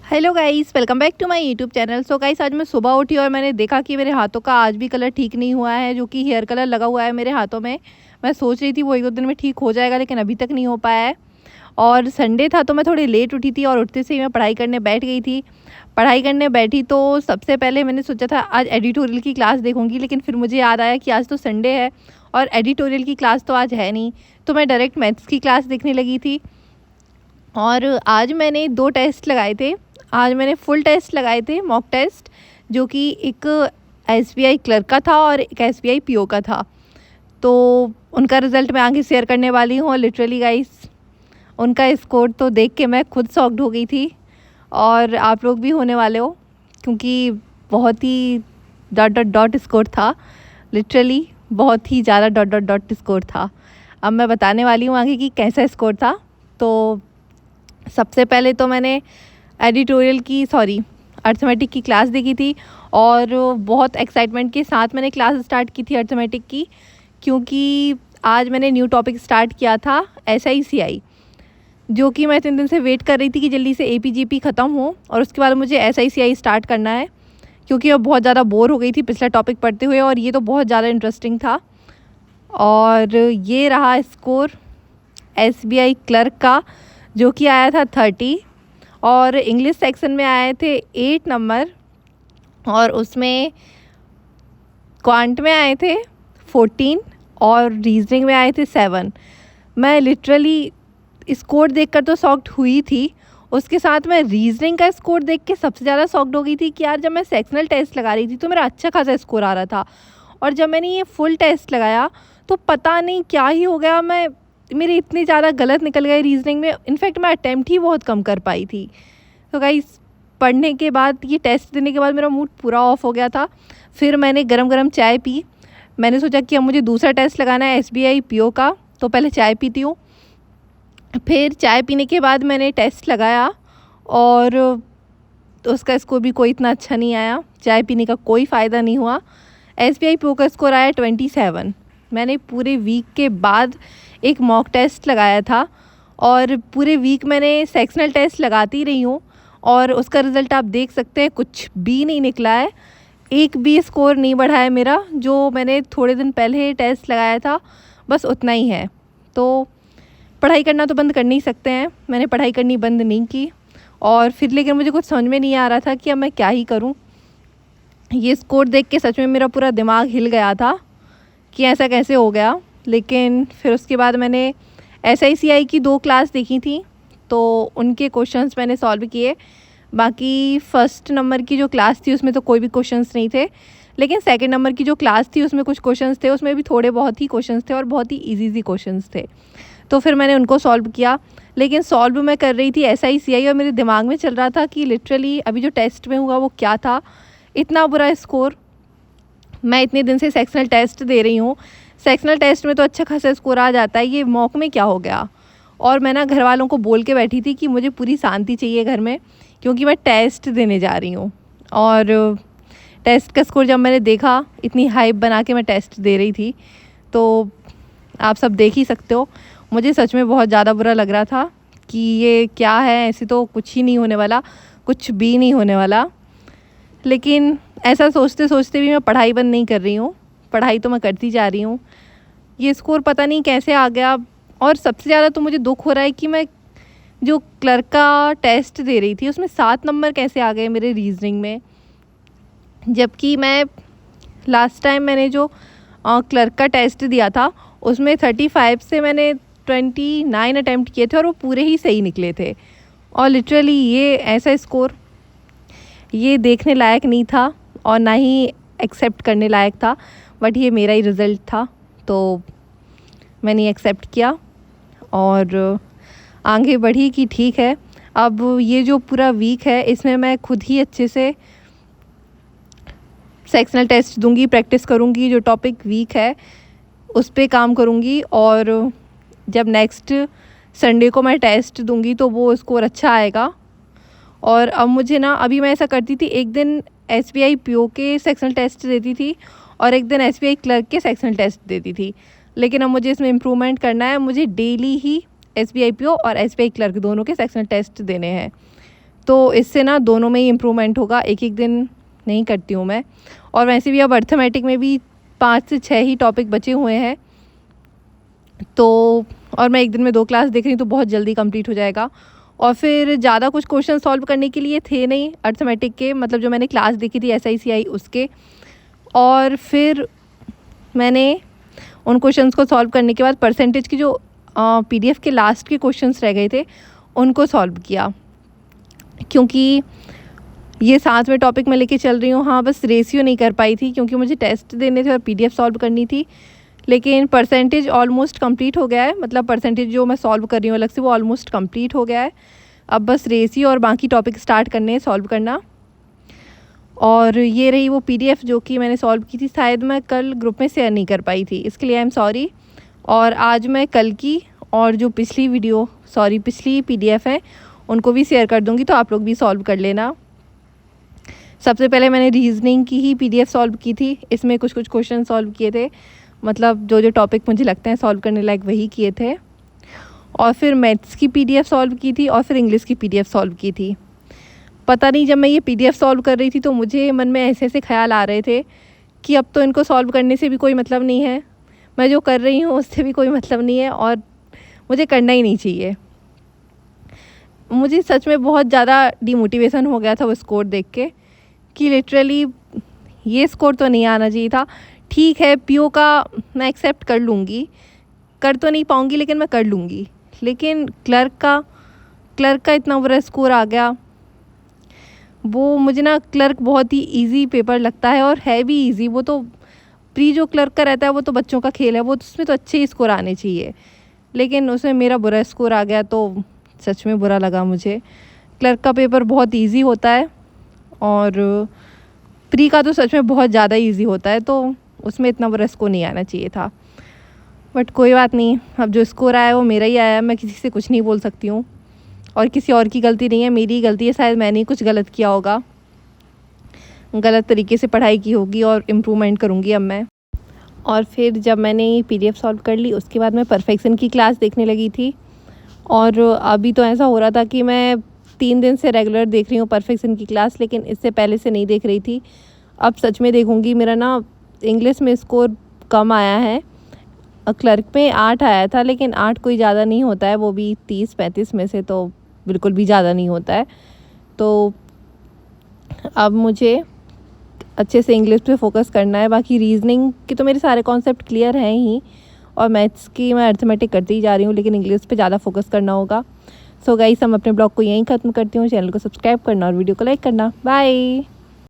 Hello guys, welcome back to my YouTube channel. So guys, आज मैं सुबह उठी और मैंने देखा कि मेरे हाथों का आज भी कलर ठीक नहीं हुआ है, जो कि हेयर कलर लगा हुआ है मेरे हाथों में। मैं सोच रही थी वो 1-2 दिन में ठीक हो जाएगा, लेकिन अभी तक नहीं हो पाया है। और संडे था तो मैं थोड़ी लेट उठी थी और उठते से ही मैं पढ़ाई करने बैठ गई थी। पढ़ाई करने बैठी तो सबसे पहले मैंने सोचा था आज एडिटोरियल की क्लास देखूंगी, लेकिन फिर मुझे याद आया कि आज तो संडे है और एडिटोरियल की क्लास तो आज है नहीं। तो मैं डायरेक्ट मैथ्स की क्लास देखने लगी थी। और आज मैंने 2 टेस्ट लगाए थे। आज मैंने फुल टेस्ट लगाए थे, मॉक टेस्ट, जो कि एक एसबीआई क्लर्क का था और एक एसबीआई पीओ का था। तो उनका रिज़ल्ट मैं आगे शेयर करने वाली हूँ। लिटरली गाइस, उनका स्कोर तो देख के मैं खुद शॉक्ड हो गई थी और आप लोग भी होने वाले हो, क्योंकि बहुत ही डॉट डॉट डॉट स्कोर था। लिटरली बहुत ही ज़्यादा डॉट डॉट डॉट स्कोर था। अब मैं बताने वाली हूँ आगे कि कैसा स्कोर था। तो सबसे पहले तो मैंने अर्थमेटिक की क्लास देखी थी और बहुत एक्साइटमेंट के साथ मैंने क्लास स्टार्ट की थी अर्थमेटिक की, क्योंकि आज मैंने न्यू टॉपिक स्टार्ट किया था SICI, जो कि मैं 3 दिन से वेट कर रही थी कि जल्दी से APGP ख़त्म हो और उसके बाद मुझे SICI स्टार्ट करना है, क्योंकि मैं बहुत ज़्यादा बोर हो गई थी पिछला टॉपिक पढ़ते हुए और ये तो बहुत ज़्यादा इंटरेस्टिंग था। और ये रहा स्कोर SBI क्लर्क का, जो कि आया था 30 और इंग्लिश सेक्शन में आए थे 8 नंबर और उसमें क्वांट में आए थे 14 और रीजनिंग में आए थे 7। मैं लिटरली स्कोर देखकर तो शॉक्ड हुई थी, उसके साथ मैं रीजनिंग का स्कोर देख के सबसे ज़्यादा शॉक्ड हो गई थी कि यार, जब मैं सेक्शनल टेस्ट लगा रही थी तो मेरा अच्छा खासा स्कोर आ रहा था और जब मैंने ये फुल टेस्ट लगाया तो पता नहीं क्या ही हो गया, मेरे इतने ज़्यादा गलत निकल गए रीजनिंग में। इनफैक्ट मैं अटैम्प्ट ही बहुत कम कर पाई थी। तो गाइस, पढ़ने के बाद, ये टेस्ट देने के बाद मेरा मूड पूरा ऑफ हो गया था। फिर मैंने गरम गरम चाय पी। मैंने सोचा कि अब मुझे दूसरा टेस्ट लगाना है SBI PO का, तो पहले चाय पीती हूँ। फिर चाय पीने के बाद मैंने टेस्ट लगाया और उसका स्कोर भी कोई इतना अच्छा नहीं आया। चाय पीने का कोई फ़ायदा नहीं हुआ। SBI PO का स्कोर आया 27। मैंने पूरे वीक के बाद एक मॉक टेस्ट लगाया था और पूरे वीक मैंने सेक्शनल टेस्ट लगाती रही हूँ और उसका रिज़ल्ट आप देख सकते हैं, कुछ भी नहीं निकला है। एक भी स्कोर नहीं बढ़ा है मेरा, जो मैंने थोड़े दिन पहले टेस्ट लगाया था बस उतना ही है। तो पढ़ाई करना तो बंद कर नहीं सकते हैं, मैंने पढ़ाई करनी बंद नहीं की और फिर लेकिन मुझे कुछ समझ में नहीं आ रहा था कि अब मैं क्या ही करूँ। ये स्कोर देख के सच में मेरा पूरा दिमाग हिल गया था कि ऐसा कैसे हो गया। लेकिन फिर उसके बाद मैंने SICI की 2 क्लास देखी थी, तो उनके क्वेश्चंस मैंने सॉल्व किए। बाकी फर्स्ट नंबर की जो क्लास थी उसमें तो कोई भी क्वेश्चंस नहीं थे, लेकिन सेकंड नंबर की जो क्लास थी उसमें कुछ क्वेश्चंस थे, उसमें भी थोड़े बहुत ही क्वेश्चंस थे और बहुत ही इजी क्वेश्चंस थे। तो फिर मैंने उनको सॉल्व किया, लेकिन सॉल्व मैं कर रही थी SICI और मेरे दिमाग में चल रहा था कि लिटरली अभी जो टेस्ट में हुआ वो क्या था, इतना बुरा स्कोर। मैं इतने दिन से सेक्शनल टेस्ट दे रही हूँ, सेक्शनल टेस्ट में तो अच्छा खासा स्कोर आ जाता है, ये मॉक में क्या हो गया। और मैं ना घर वालों को बोल के बैठी थी कि मुझे पूरी शांति चाहिए घर में, क्योंकि मैं टेस्ट देने जा रही हूँ। और टेस्ट का स्कोर जब मैंने देखा, इतनी हाइप बना के मैं टेस्ट दे रही थी, तो आप सब देख ही सकते हो, मुझे सच में बहुत ज़्यादा बुरा लग रहा था कि ये क्या है, ऐसे तो कुछ ही नहीं होने वाला, कुछ भी नहीं होने वाला। लेकिन ऐसा सोचते सोचते भी मैं पढ़ाई बंद नहीं कर रही हूँ, पढ़ाई तो मैं करती जा रही हूँ। ये स्कोर पता नहीं कैसे आ गया। और सबसे ज़्यादा तो मुझे दुख हो रहा है कि मैं जो क्लर्क का टेस्ट दे रही थी उसमें 7 नंबर कैसे आ गए मेरे रीजनिंग में, जबकि मैं लास्ट टाइम मैंने जो क्लर्क का टेस्ट दिया था उसमें 35 से मैंने 29 अटैम्प्ट किए थे और वो पूरे ही सही निकले थे। और लिटरली ये ऐसा स्कोर, ये देखने लायक नहीं था और ना ही एक्सेप्ट करने लायक था, बट ये मेरा ही रिज़ल्ट था तो मैंने एक्सेप्ट किया और आगे बढ़ी कि ठीक है, अब ये जो पूरा वीक है इसमें मैं खुद ही अच्छे से सेक्शनल टेस्ट दूंगी, प्रैक्टिस करूंगी, जो टॉपिक वीक है उस पे काम करूंगी और जब नेक्स्ट संडे को मैं टेस्ट दूंगी तो वो स्कोर अच्छा आएगा। और अब मुझे ना, अभी मैं ऐसा करती थी, एक दिन SBI PO के सेक्शनल टेस्ट देती थी और एक दिन SBI क्लर्क के सेक्शनल टेस्ट देती थी, लेकिन अब मुझे इसमें इम्प्रूवमेंट करना है। मुझे डेली ही SBI PO और SBI क्लर्क दोनों के सेक्शनल टेस्ट देने हैं। तो इससे ना दोनों में ही इम्प्रूवमेंट होगा, एक एक दिन नहीं करती हूँ मैं। और वैसे भी अब अर्थमेटिक में भी 5 से 6 ही टॉपिक बचे हुए हैं, तो और मैं एक दिन में 2 क्लास देख रही हूँ तो बहुत जल्दी कंप्लीट हो जाएगा। और फिर ज़्यादा कुछ क्वेश्चन सॉल्व करने के लिए थे नहीं अर्थमेटिक के, मतलब जो मैंने क्लास देखी थी SICI उसके। और फिर मैंने उन क्वेश्चंस को सॉल्व करने के बाद परसेंटेज की जो PDF के लास्ट के क्वेश्चंस रह गए थे उनको सॉल्व किया, क्योंकि ये साथ में टॉपिक मैं लेके चल रही हूँ। हाँ, बस रेशियो नहीं कर पाई थी क्योंकि मुझे टेस्ट देने थे और PDF सॉल्व करनी थी, लेकिन परसेंटेज ऑलमोस्ट कंप्लीट हो गया है। मतलब परसेंटेज जो मैं सॉल्व कर रही हूँ अलग से वो ऑलमोस्ट कंप्लीट हो गया है। अब बस रेशियो और बाकी टॉपिक स्टार्ट करने हैं सॉल्व करना। और ये रही वो PDF जो कि मैंने सॉल्व की थी, शायद मैं कल ग्रुप में शेयर नहीं कर पाई थी, इसके लिए आई एम सॉरी। और आज मैं कल की और जो पिछली PDF है उनको भी शेयर कर दूँगी, तो आप लोग भी सॉल्व कर लेना। सबसे पहले मैंने रीजनिंग की ही PDF सॉल्व की थी, इसमें कुछ क्वेश्चन सॉल्व किए थे, मतलब जो टॉपिक मुझे लगते हैं सॉल्व करने लायक वही किए थे। और फिर मैथ्स की PDF सॉल्व की थी और फिर इंग्लिश की PDF सॉल्व की थी। पता नहीं, जब मैं ये PDF सॉल्व कर रही थी तो मुझे मन में ऐसे ऐसे ख्याल आ रहे थे कि अब तो इनको सॉल्व करने से भी कोई मतलब नहीं है, मैं जो कर रही हूँ उससे भी कोई मतलब नहीं है और मुझे करना ही नहीं चाहिए। मुझे सच में बहुत ज़्यादा डिमोटिवेशन हो गया था वो स्कोर देख के कि लिटरली ये स्कोर तो नहीं आना चाहिए था। ठीक है, PO का मैं एक्सेप्ट कर लूँगी, कर तो नहीं पाऊँगी लेकिन मैं कर लूँगी, लेकिन क्लर्क का इतना बुरा स्कोर आ गया। वो मुझे ना क्लर्क बहुत ही इजी पेपर लगता है और है भी इजी। वो तो प्री जो क्लर्क का रहता है वो तो बच्चों का खेल है, वो उसमें तो अच्छे ही स्कोर आने चाहिए, लेकिन उसमें मेरा बुरा स्कोर आ गया तो सच में बुरा लगा मुझे। क्लर्क का पेपर बहुत इजी होता है और प्री का तो सच में बहुत ज़्यादा इजी होता है, तो उसमें इतना बुरा स्कोर नहीं आना चाहिए था। बट कोई बात नहीं, अब जो स्कोर आया वो मेरा ही आया, मैं किसी से कुछ नहीं बोल सकती हूँ और किसी और की गलती नहीं है, मेरी ही गलती है। शायद मैंने ही कुछ गलत किया होगा, गलत तरीके से पढ़ाई की होगी और इम्प्रूवमेंट करूँगी अब मैं। और फिर जब मैंने ये PDF सॉल्व कर ली उसके बाद मैं परफेक्शन की क्लास देखने लगी थी। और अभी तो ऐसा हो रहा था कि मैं 3 दिन से रेगुलर देख रही हूँ परफेक्शन की क्लास, लेकिन इससे पहले से नहीं देख रही थी। अब सच में देखूँगी। मेरा ना इंग्लिश में स्कोर कम आया है, क्लर्क में 8 आया था, लेकिन 8 कोई ज़्यादा नहीं होता है, वो भी 30-35 में से तो बिल्कुल भी ज़्यादा नहीं होता है। तो अब मुझे अच्छे से इंग्लिश पे फोकस करना है। बाकी रीजनिंग के तो मेरे सारे कॉन्सेप्ट क्लियर हैं ही, और मैथ्स की मैं अर्थमेटिक करती ही जा रही हूँ, लेकिन इंग्लिश पे ज़्यादा फोकस करना होगा। सो गाइस, हम अपने ब्लॉग को यहीं ख़त्म करती हूँ। चैनल को सब्सक्राइब करना और वीडियो को लाइक करना। बाय।